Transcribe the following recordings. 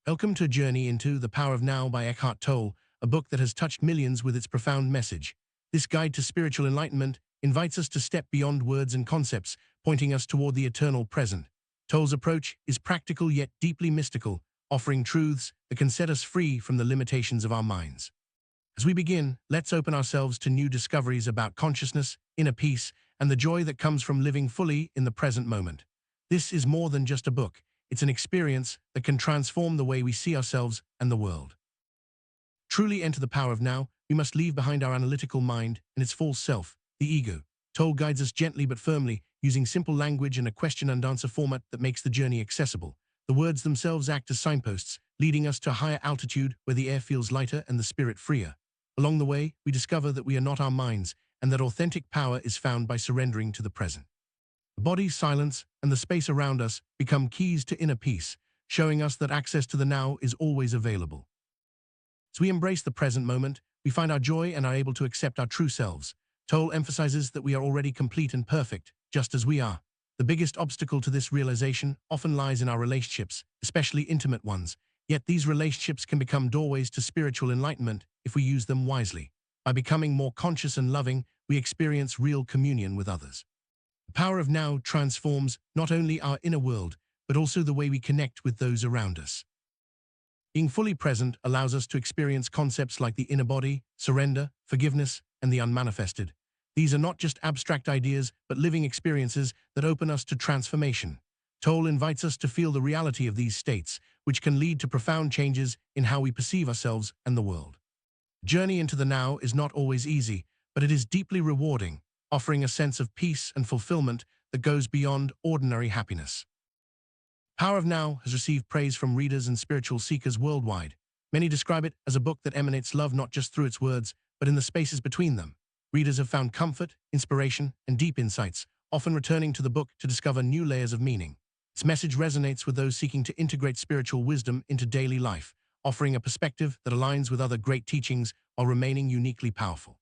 Welcome to a journey into The Power of Now by Eckhart Tolle, a book that has touched millions with its profound message. This guide to spiritual enlightenment invites us to step beyond words and concepts, pointing us toward the eternal present. Tolle's approach is practical yet deeply mystical, offering truths that can set us free from the limitations of our minds. As we begin, let's open ourselves to new discoveries about consciousness, inner peace, and the joy that comes from living fully in the present moment. This is more than just a book. It's an experience that can transform the way we see ourselves and the world. Truly enter the power of now, we must leave behind our analytical mind and its false self, the ego. Tolle guides us gently but firmly, using simple language and a question-and-answer format that makes the journey accessible. The words themselves act as signposts, leading us to a higher altitude where the air feels lighter and the spirit freer. Along the way, we discover that we are not our minds, and that authentic power is found by surrendering to the present. The body's silence and the space around us become keys to inner peace, showing us that access to the now is always available. As we embrace the present moment, we find our joy and are able to accept our true selves. Tolle emphasizes that we are already complete and perfect, just as we are. The biggest obstacle to this realization often lies in our relationships, especially intimate ones. Yet these relationships can become doorways to spiritual enlightenment if we use them wisely. By becoming more conscious and loving, we experience real communion with others. The power of now transforms not only our inner world, but also the way we connect with those around us. Being fully present allows us to experience concepts like the inner body, surrender, forgiveness, and the unmanifested. These are not just abstract ideas, but living experiences that open us to transformation. Tolle invites us to feel the reality of these states, which can lead to profound changes in how we perceive ourselves and the world. The journey into the now is not always easy, but it is deeply rewarding, offering a sense of peace and fulfillment that goes beyond ordinary happiness. Power of Now has received praise from readers and spiritual seekers worldwide. Many describe it as a book that emanates love not just through its words, but in the spaces between them. Readers have found comfort, inspiration, and deep insights, often returning to the book to discover new layers of meaning. Its message resonates with those seeking to integrate spiritual wisdom into daily life, offering a perspective that aligns with other great teachings while remaining uniquely powerful.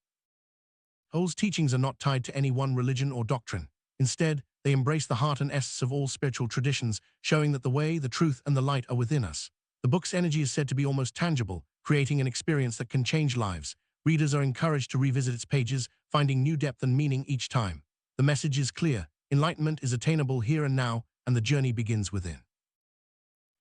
Tolle's teachings are not tied to any one religion or doctrine. Instead, they embrace the heart and essence of all spiritual traditions, showing that the way, the truth, and the light are within us. The book's energy is said to be almost tangible, creating an experience that can change lives. Readers are encouraged to revisit its pages, finding new depth and meaning each time. The message is clear: enlightenment is attainable here and now, and the journey begins within.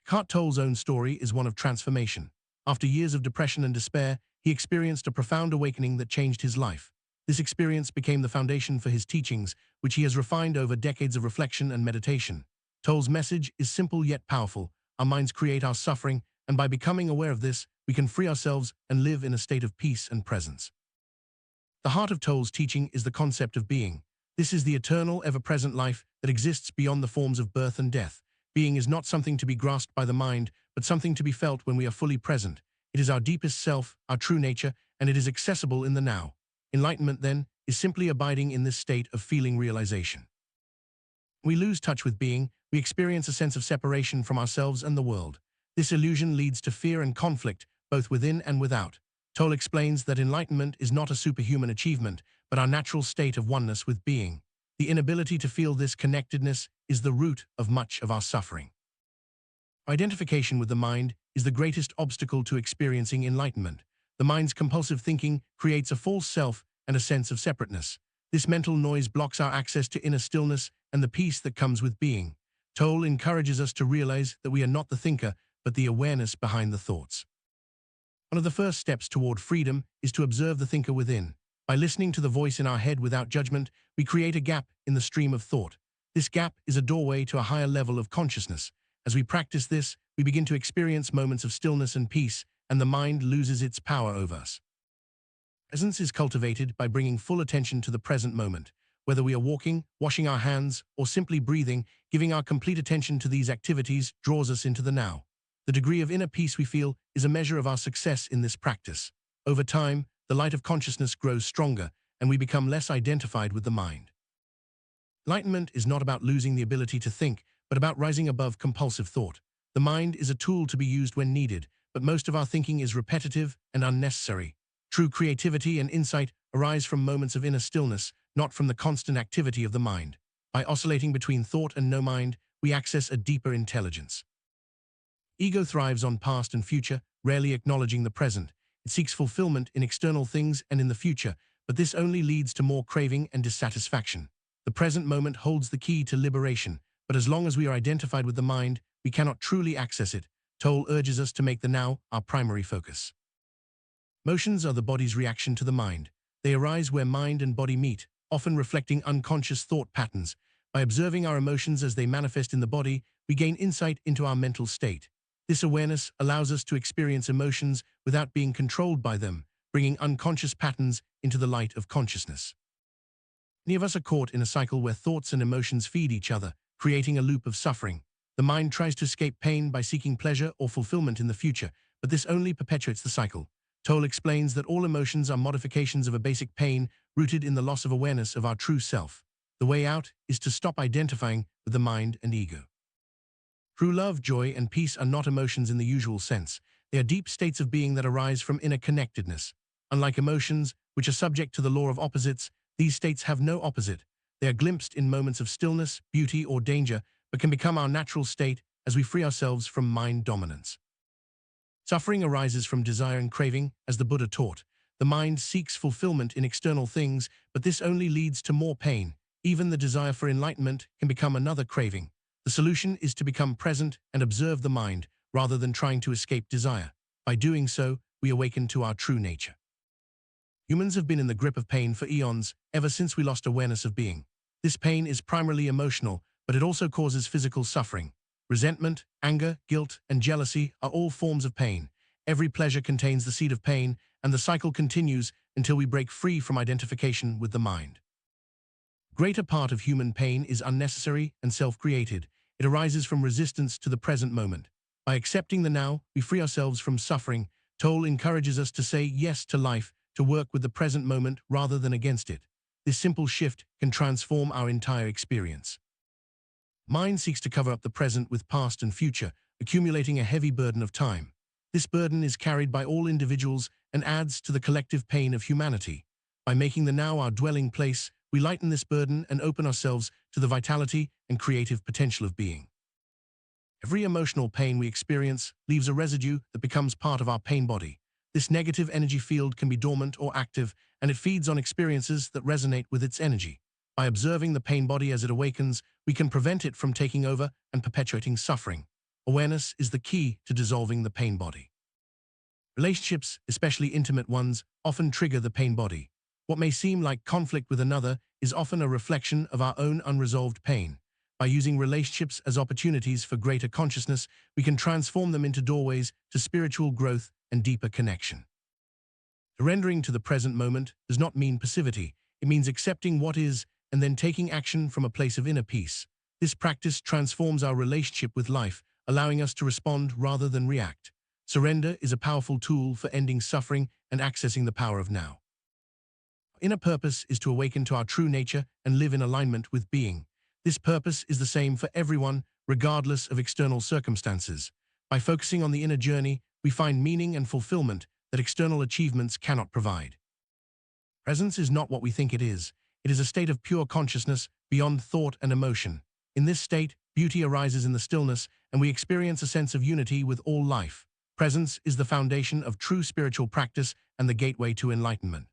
Eckhart Tolle's own story is one of transformation. After years of depression and despair, he experienced a profound awakening that changed his life. This experience became the foundation for his teachings, which he has refined over decades of reflection and meditation. Tolle's message is simple yet powerful. Our minds create our suffering, and by becoming aware of this, we can free ourselves and live in a state of peace and presence. The heart of Tolle's teaching is the concept of being. This is the eternal, ever-present life that exists beyond the forms of birth and death. Being is not something to be grasped by the mind, but something to be felt when we are fully present. It is our deepest self, our true nature, and it is accessible in the now. Enlightenment, then, is simply abiding in this state of feeling realization. When we lose touch with being, we experience a sense of separation from ourselves and the world. This illusion leads to fear and conflict, both within and without. Tolle explains that enlightenment is not a superhuman achievement, but our natural state of oneness with being. The inability to feel this connectedness is the root of much of our suffering. Identification with the mind is the greatest obstacle to experiencing enlightenment. The mind's compulsive thinking creates a false self and a sense of separateness. This mental noise blocks our access to inner stillness and the peace that comes with being. Tolle encourages us to realize that we are not the thinker, but the awareness behind the thoughts. One of the first steps toward freedom is to observe the thinker within. By listening to the voice in our head without judgment, we create a gap in the stream of thought. This gap is a doorway to a higher level of consciousness. As we practice this, we begin to experience moments of stillness and peace, and the mind loses its power over us. Presence is cultivated by bringing full attention to the present moment. Whether we are walking, washing our hands, or simply breathing, giving our complete attention to these activities draws us into the now. The degree of inner peace we feel is a measure of our success in this practice. Over time, the light of consciousness grows stronger, and we become less identified with the mind. Enlightenment is not about losing the ability to think, but about rising above compulsive thought. The mind is a tool to be used when needed, but most of our thinking is repetitive and unnecessary. True creativity and insight arise from moments of inner stillness, not from the constant activity of the mind. By oscillating between thought and no mind, we access a deeper intelligence. Ego thrives on past and future, rarely acknowledging the present. It seeks fulfillment in external things and in the future, but this only leads to more craving and dissatisfaction. The present moment holds the key to liberation, but as long as we are identified with the mind, we cannot truly access it. Toll urges us to make the now our primary focus. Motions are the body's reaction to the mind. They arise where mind and body meet, often reflecting unconscious thought patterns. By observing our emotions as they manifest in the body, we gain insight into our mental state. This awareness allows us to experience emotions without being controlled by them, bringing unconscious patterns into the light of consciousness. Many of us are caught in a cycle where thoughts and emotions feed each other, creating a loop of suffering. The mind tries to escape pain by seeking pleasure or fulfillment in the future, but this only perpetuates the cycle. Toll explains that all emotions are modifications of a basic pain rooted in the loss of awareness of our true self. The way out is to stop identifying with the mind and ego. True love, joy, and peace are not emotions in the usual sense. They are deep states of being that arise from inner connectedness. Unlike emotions, which are subject to the law of opposites, these states have no opposite. They are glimpsed in moments of stillness, beauty, or danger, but can become our natural state as we free ourselves from mind dominance. Suffering arises from desire and craving, as the Buddha taught. The mind seeks fulfillment in external things, but this only leads to more pain. Even the desire for enlightenment can become another craving. The solution is to become present and observe the mind, rather than trying to escape desire. By doing so, we awaken to our true nature. Humans have been in the grip of pain for eons, ever since we lost awareness of being. This pain is primarily emotional, but it also causes physical suffering. Resentment, anger, guilt, and jealousy are all forms of pain. Every pleasure contains the seed of pain, and the cycle continues until we break free from identification with the mind. Greater part of human pain is unnecessary and self-created. It arises from resistance to the present moment. By accepting the now, we free ourselves from suffering. Toll encourages us to say yes to life, to work with the present moment rather than against it. This simple shift can transform our entire experience. Mind seeks to cover up the present with past and future, accumulating a heavy burden of time. This burden is carried by all individuals and adds to the collective pain of humanity. By making the now our dwelling place, we lighten this burden and open ourselves to the vitality and creative potential of being. Every emotional pain we experience leaves a residue that becomes part of our pain body. This negative energy field can be dormant or active, and it feeds on experiences that resonate with its energy. By observing the pain body as it awakens, we can prevent it from taking over and perpetuating suffering. Awareness is the key to dissolving the pain body. Relationships, especially intimate ones, often trigger the pain body. What may seem like conflict with another is often a reflection of our own unresolved pain. By using relationships as opportunities for greater consciousness, we can transform them into doorways to spiritual growth and deeper connection. Surrendering to the present moment does not mean passivity. It means accepting what is and then taking action from a place of inner peace. This practice transforms our relationship with life, allowing us to respond rather than react. Surrender is a powerful tool for ending suffering and accessing the power of now. Our inner purpose is to awaken to our true nature and live in alignment with being. This purpose is the same for everyone, regardless of external circumstances. By focusing on the inner journey, we find meaning and fulfillment that external achievements cannot provide. Presence is not what we think it is. It is a state of pure consciousness beyond thought and emotion. In this state, beauty arises in the stillness, and we experience a sense of unity with all life. Presence is the foundation of true spiritual practice and the gateway to enlightenment.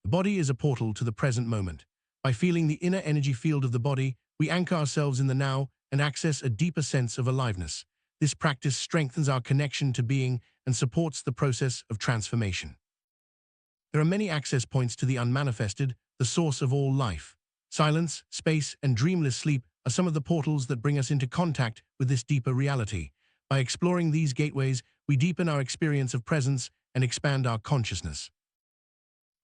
The body is a portal to the present moment. By feeling the inner energy field of the body, we anchor ourselves in the now and access a deeper sense of aliveness. This practice strengthens our connection to being and supports the process of transformation. There are many access points to the unmanifested, the source of all life. Silence, space, and dreamless sleep are some of the portals that bring us into contact with this deeper reality. By exploring these gateways, we deepen our experience of presence and expand our consciousness.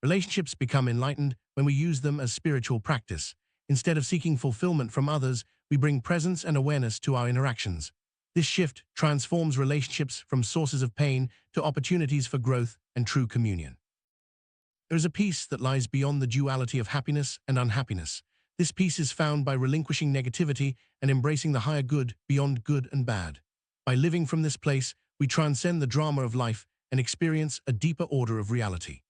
Relationships become enlightened when we use them as spiritual practice. Instead of seeking fulfillment from others, we bring presence and awareness to our interactions. This shift transforms relationships from sources of pain to opportunities for growth and true communion. There is a peace that lies beyond the duality of happiness and unhappiness. This peace is found by relinquishing negativity and embracing the higher good beyond good and bad. By living from this place, we transcend the drama of life and experience a deeper order of reality.